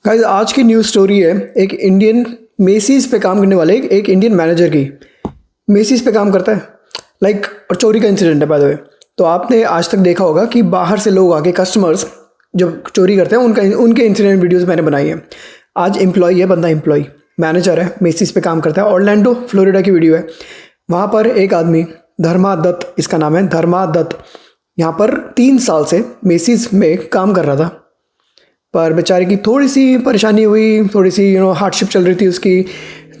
Guys आज की news story है एक इंडियन मेसीज पे काम करने वाले एक इंडियन मैनेजर की। मेसीज पे काम करता है और चोरी का इंसिडेंट है बाय द वे। तो आपने आज तक देखा होगा कि बाहर से लोग आके कस्टमर्स जब चोरी करते हैं उनके इंसिडेंट वीडियोस मैंने बनाई है। आज एम्प्लॉय है, बंदा एम्प्लॉय मैनेजर है, मेसीज पे काम करता है। ऑरलैंडो फ्लोरिडा की वीडियो है। वहाँ पर एक आदमी धर्मा दत्त, इसका नाम है धर्मा दत्त, यहाँ पर 3 साल से मेसीज में काम कर रहा था। पर बेचारे की थोड़ी सी परेशानी हुई, थोड़ी सी हार्डशिप चल रही थी, उसकी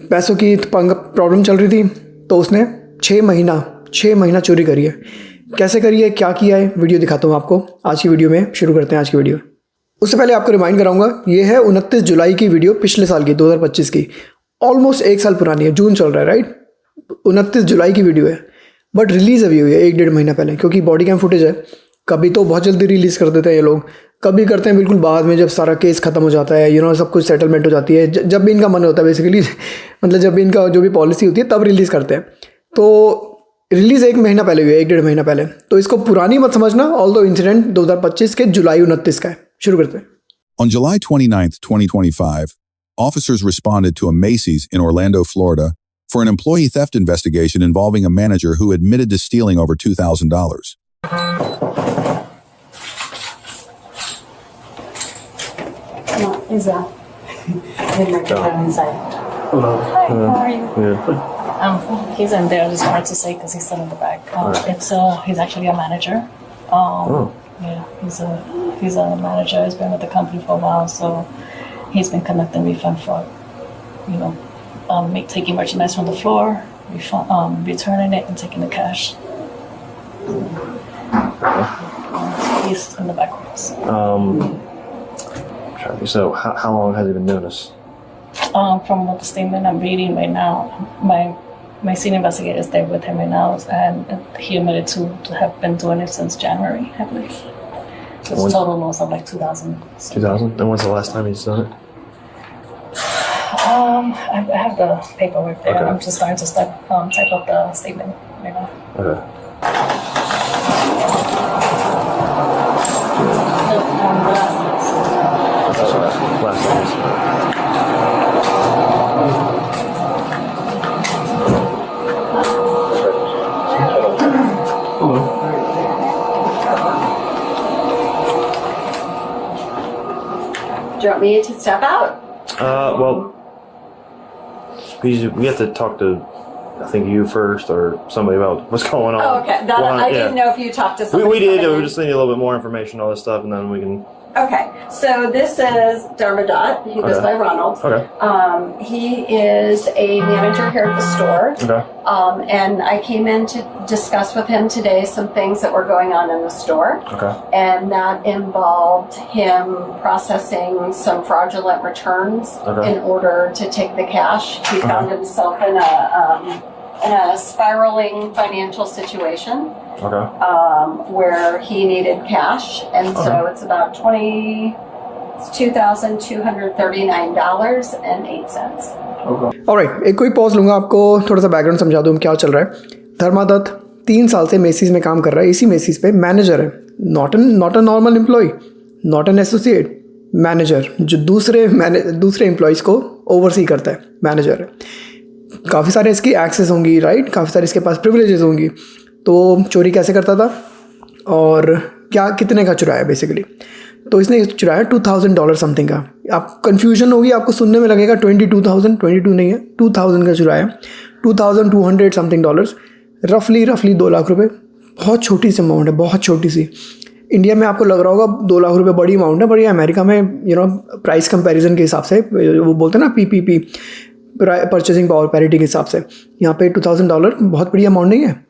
पैसों की प्रॉब्लम चल रही थी। तो उसने 6 महीना चोरी करी है। कैसे करी है, क्या किया है, वीडियो दिखाता हूँ आपको। आज की वीडियो में शुरू करते हैं आज की वीडियो। उससे पहले आपको रिमाइंड कराऊंगा, ये है 29 जुलाई की वीडियो, पिछले साल की 2025 की। ऑलमोस्ट 1 साल पुरानी है, जून चल रहा है राइट। 29 जुलाई की वीडियो है, बट रिलीज़ अभी हुई है 1-1.5 महीना पहले, क्योंकि बॉडी कैम फुटेज है। कभी तो बहुत जल्दी रिलीज़ कर देते हैं ये लोग, कभी करते हैं बिल्कुल बाद में, जब सारा केस ख़त्म हो जाता है, सब कुछ सेटलमेंट हो जाती है, जब भी इनका मन होता है बेसिकली मतलब जब भी इनका जो भी पॉलिसी होती है तब रिलीज़ करते हैं। तो रिलीज़ 1 महीना पहले हुई है, 1-1.5 महीना पहले। तो इसको पुरानी मत समझना, ऑल्दो इंसिडेंट 2025 के जुलाई 29 का है। शुरू करते हैं। On July 29, 2025, officers responded to a Macy's in Orlando, Florida, for an employee theft investigation involving a manager who admitted to stealing over $2,000. No, is that? Midnight inside. Hello. Hi, how are you? Yeah. He's in there. It's hard to say because he's still in the back. He's actually a manager. Yeah, he's a manager. He's been with the company for a while, so he's been collecting refund for, taking merchandise from the floor, returning it, and taking the cash. He's in the back office. So how long has he been doing this? From what the statement I'm reading right now, my senior investigator is there with him right now, and he admitted to have been doing it since January, I believe. So it's total loss of like 2,000. 2000? And when's the last time he's done it? I have the paperwork there. Okay. I'm just starting to type up the statement right now. Okay. Last time. Do you want me to step out? Well, we have to talk to, I think, you first or somebody about what's going on. Oh, okay. I didn't know if you talked to somebody. We did. coming We in. just need a little bit more information, all this stuff, and then we can. Okay. So this is Dharmadat. He goes Okay. by Ronald. Okay. He is a manager here at the store. Okay. And I came in to discuss with him today some things that were going on in the store. Okay. And that involved him processing some fraudulent returns Okay. in order to take the cash. He found himself in a spiraling financial situation. Okay. Where he needed cash, and so it's about $22,239.08. Alright, एक कोई pause लूँगा, आपको थोड़ा सा background समझा दूँ क्या चल रहा है। धर्मा दत्त 3 साल से मेसीज में काम कर रहा है। इसी मेसीज पे मैनेजर है, not a normal employee, not an associate, manager, जो दूसरे एम्प्लॉयज़ को ओवरसी करता है, मैनेजर है। काफ़ी सारे इसकी एक्सेस होंगी राइट, काफ़ी सारे इसके पास प्रिविलेजेस होंगी। तो चोरी कैसे करता था और कितने का चुराया बेसिकली। तो इसने चुराया $2,000 समथिंग का। आप कन्फ्यूजन होगी, आपको सुनने में लगेगा 22,000, 22 नहीं है, 2,000 का चुराया, $2,200 समथिंग डॉलर्स, रफली 2 लाख रुपए। बहुत छोटी सी अमाउंट है, बहुत छोटी सी। इंडिया में आपको लग रहा होगा 2 लाख रुपए बड़ी अमाउंट है, बट ये अमेरिका में प्राइस कंपैरिजन के हिसाब से, वो बोलते हैं ना PPP, परचेसिंग पावर पैरिटी के हिसाब से, यहाँ पे $2,000 बहुत बड़ी अमाउंट नहीं है।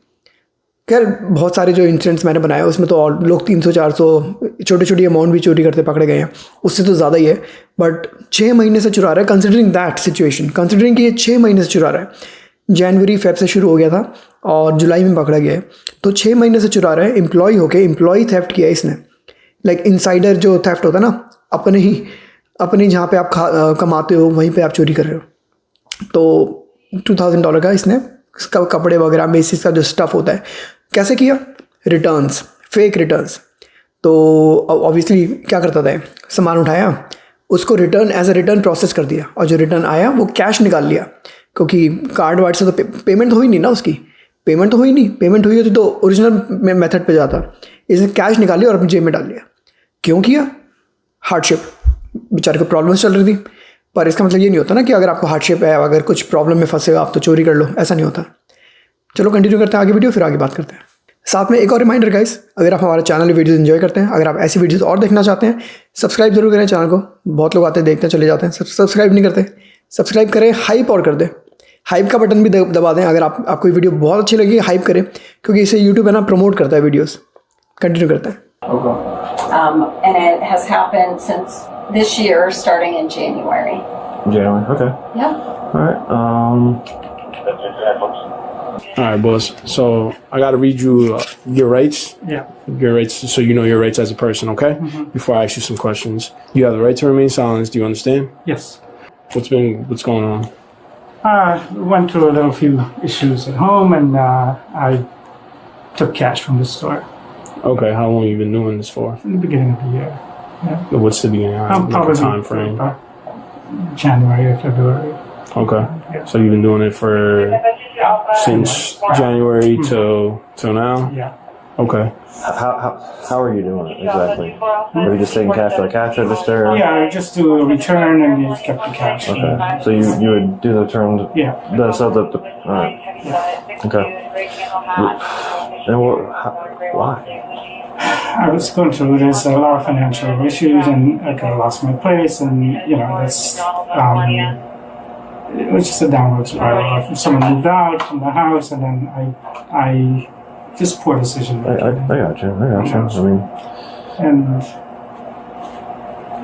खैर, बहुत सारे जो इंसिडेंट्स मैंने बनाए उसमें तो और लोग 300-400 छोटी अमाउंट भी चोरी करते पकड़े गए हैं, उससे तो ज़्यादा ही है। बट 6 महीने से चुरा रहा है, कंसिडरिंग दैट सिचुएशन, कंसिडरिंग कि ये 6 महीने से चुरा रहा है। जनवरी फेब से शुरू हो गया था और जुलाई में पकड़ा गया है, तो 6 महीने से चुरा रहा है। एम्प्लॉय होके एम्प्लॉय थेफ्ट किया इसने, इनसाइडर जो थेफ्ट होता है ना, अपने जहाँ पे आप कमाते हो वहीं पे आप चोरी कर रहे हो। तो $2,000 का इसने कपड़े वगैरह, मेसिस का जो स्टफ़ होता है, कैसे किया? Returns, fake returns. तो ऑब्वियसली क्या करता था, सामान उठाया, उसको return as a return process कर दिया, और जो रिटर्न आया वो कैश निकाल लिया, क्योंकि कार्ड वार्ड से तो पेमेंट तो हुई नहीं ना उसकी, पेमेंट तो हुई नहीं, पेमेंट हुई होती तो ओरिजिनल मेथड पे जाता। इसने कैश निकाल लिया और अपनी जेब में डाल लिया। क्यों किया? हार्डशिप, बेचारे को प्रॉब्लम्स चल रही थी। पर इसका मतलब ये नहीं होता ना कि अगर आपको हार्डशिप है, अगर कुछ प्रॉब्लम में फंसे हो आप तो चोरी कर लो, ऐसा नहीं होता। चलो कंटिन्यू करते हैं आगे वीडियो, फिर आगे बात करते हैं। साथ में एक और रिमाइंडर गाइस, अगर आप हमारे चैनल में वीडियोस एंजॉय करते हैं, अगर आप ऐसी वीडियोस और देखना चाहते हैं, सब्सक्राइब जरूर करें चैनल को। बहुत लोग आते हैं, देखते हैं, चले जाते हैं, सब्सक्राइब नहीं करते। सब्सक्राइब करें, हाइप और कर दें, हाइप का बटन भी दबा दें। अगर आपको वीडियो बहुत अच्छी लगी, हाइप करें, क्योंकि इसे यूट्यूब है ना प्रमोट करता है वीडियोज़। कंटिन्यू करते हैं। And it has happened since this year, starting in January. January. Okay. Yeah. All right. All right, boss. So I got to read you your rights. Yeah. Your rights, so you know your rights as a person, okay? Before I ask you some questions. You have the right to remain silent. Do you understand? Yes. What's going on? Went through a little few issues at home, and I took cash from the store Okay, how long you been doing this for? in the beginning of the year. What's the beginning? Like Probably a time frame? January or February. Okay. Yeah. So you've been doing it for since January till now? Yeah. Okay. How are you doing it exactly? Are you just taking cash to the cash register? Yeah, I just do a return and you kept the cash. Okay. So you would do the return. Yeah. All right. Okay. And why? I was going through there's a lot of financial issues, and I kind of lost my place, and that's it was just a downward spiral. Someone moved out from the house, and then I just poor decision I making. got you. I mean,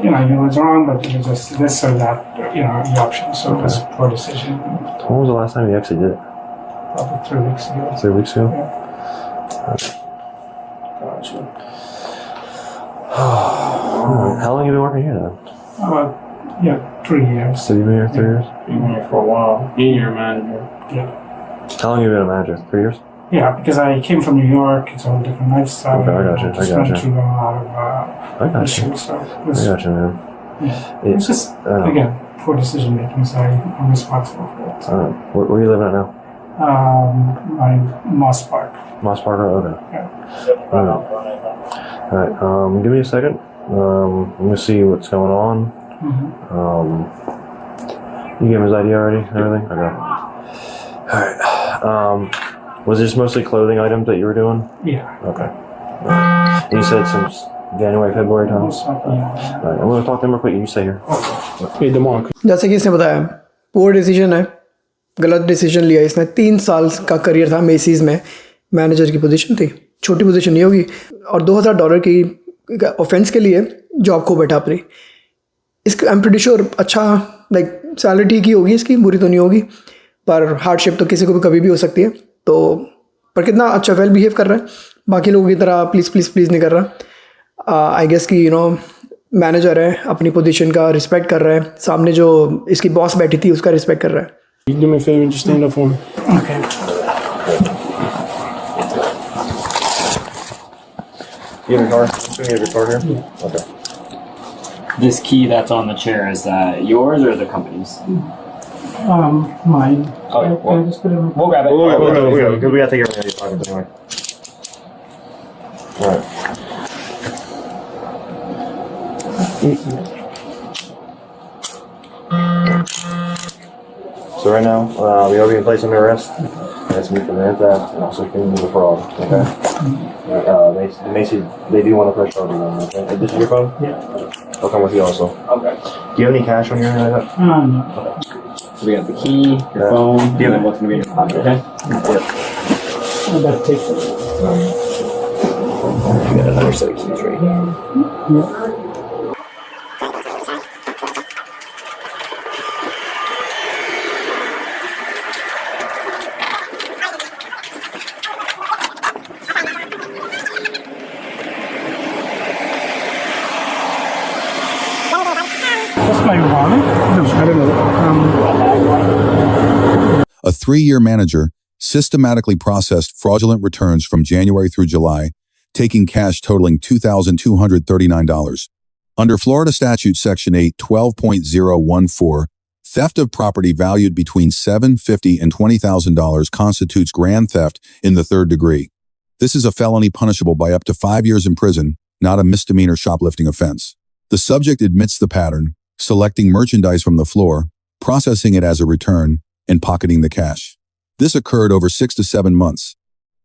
And I knew it was wrong, but it was just this or that, the option. So it was a poor decision. when was the last time you actually did it? Probably 3 weeks ago. 3 weeks ago? Gotcha. How long have you been working here then? About 3 years. So you've been here 3 years? Been here for a while. Being your manager. Yeah. How long have you been a manager? 3 years? Yeah, because I came from New York. It's a whole different lifestyle. Okay, I got you, I Just got went you. through a lot of I got you. issues. So it I was, got you, man. it's just, again, poor decision making. So I'm responsible for it. Where are you living at now? My Moss Park. Moss Park Road? Okay. Yeah. Alright, give me a second. Let me see what's going on. You gave him his ID already and everything? Okay. Alright. Was it just mostly clothing items that you were doing? Yeah. Okay. And you said since January, February time? Most likely, yeah. Alright, I'm going to talk to him real quick. You stay here. Hey, Demarc. जैसे कि इसने बताया, poor decision है, गलत decision लिया इसने। 3 साल का करियर था मेसीज़ में, मैनेजर की पोजीशन थी, छोटी पोजीशन नहीं होगी, और $2000 की ऑफेंस के लिए जॉब खो बैठा अपनी। इसका आई एम प्रीटी श्योर अच्छा लाइक सैलरी ठीक ही होगी इसकी, बुरी तो नहीं होगी, पर हार्डशिप तो किसी को भी कभी भी हो सकती है। तो पर कितना अच्छा वेल बिहेव कर रहा है, बाकी लोगों की तरह प्लीज़ प्लीज़ प्लीज़ नहीं कर रहा। आई गेस कि मैनेजर है, अपनी पोजीशन का रिस्पेक्ट कर रहा है, सामने जो इसकी बॉस बैठी थी उसका रिस्पेक्ट कर रहा है। You do me a favor and just stand up for me. Okay. You have your car? You have your car here? Yeah. Okay. This key that's on the chair, is that yours or the company's? Mine. Okay, Can I just put it in? We'll grab it. We got to take everything out of your pockets anyway. Alright. So right now, we are being placed under arrest. That's me for grand theft and also committing the fraud. Okay. Macy, they do want to press charges on you. Okay. This is your phone. Yeah. I'll come with you also. Okay. Do you have any cash on you or anything like that? No. So we got the key, your phone, and then what's gonna be in your pocket, okay? I better take it. We got another set of keys right here. What's my wallet? I don't know. A 3-year manager systematically processed fraudulent returns from January through July, taking cash totaling $2,239. Under Florida Statute Section 812.014, theft of property valued between $750 and $20,000 constitutes grand theft in the third degree. This is a felony punishable by up to 5 years in prison, not a misdemeanor shoplifting offense. The subject admits the pattern, selecting merchandise from the floor, processing it as a return, and pocketing the cash. This occurred over 6 to 7 months.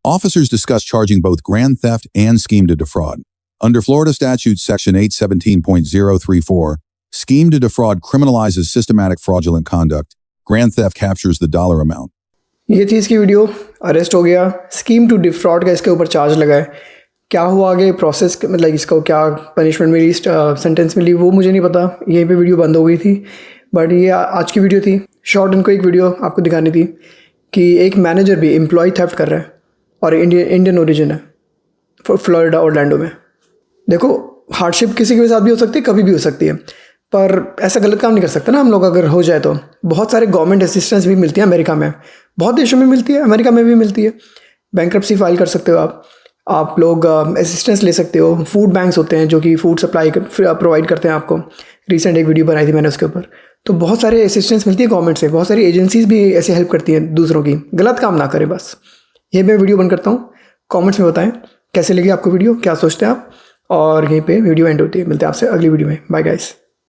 Officers discussed charging both grand theft and scheme to defraud. Under Florida Statute Section 817.034, scheme to defraud criminalizes systematic fraudulent conduct. Grand theft captures the dollar amount. ये थी इसकी video. Arrest हो गया. Scheme to defrauded का इसके ऊपर charge लगा है. क्या हुआ आगे प्रोसेस, मतलब इसको क्या पनिशमेंट मिली, सेंटेंस मिली, वो मुझे नहीं पता. यहीं पे वीडियो बंद हो गई थी. बट ये आज की वीडियो थी. शॉर्ट इनको एक वीडियो आपको दिखानी थी कि एक मैनेजर भी एम्प्लॉय थेफ्ट कर रहा है और इंडियन ओरिजिन है, फ्लोरिडा ऑरलैंडो में. देखो, हार्डशिप किसी के साथ भी हो सकती है, कभी भी हो सकती है, पर ऐसा गलत काम नहीं कर सकते ना हम लोग. अगर हो जाए तो बहुत सारे गवर्नमेंट असिस्टेंस भी मिलती है अमेरिका में, बहुत देशों में मिलती है, अमेरिका में भी मिलती है. बैंक्रप्सी फाइल कर सकते हो आप लोग असिस्टेंस ले सकते हो. फूड बैंक्स होते हैं जो कि फूड सप्लाई प्रोवाइड करते हैं आपको. रिसेंट एक वीडियो बनाई थी मैंने उसके ऊपर. तो बहुत सारे असिस्टेंस मिलती है गवर्नमेंट से, बहुत सारी एजेंसीज भी ऐसे हेल्प करती हैं दूसरों की. गलत काम ना करें बस. ये मैं वीडियो बंद करता हूँ. कमेंट्स में बताएं कैसे लगी आपको वीडियो, क्या सोचते हैं आप. और यहीं पे वीडियो एंड होती है. मिलते हैं आपसे अगली वीडियो में. Bye guys.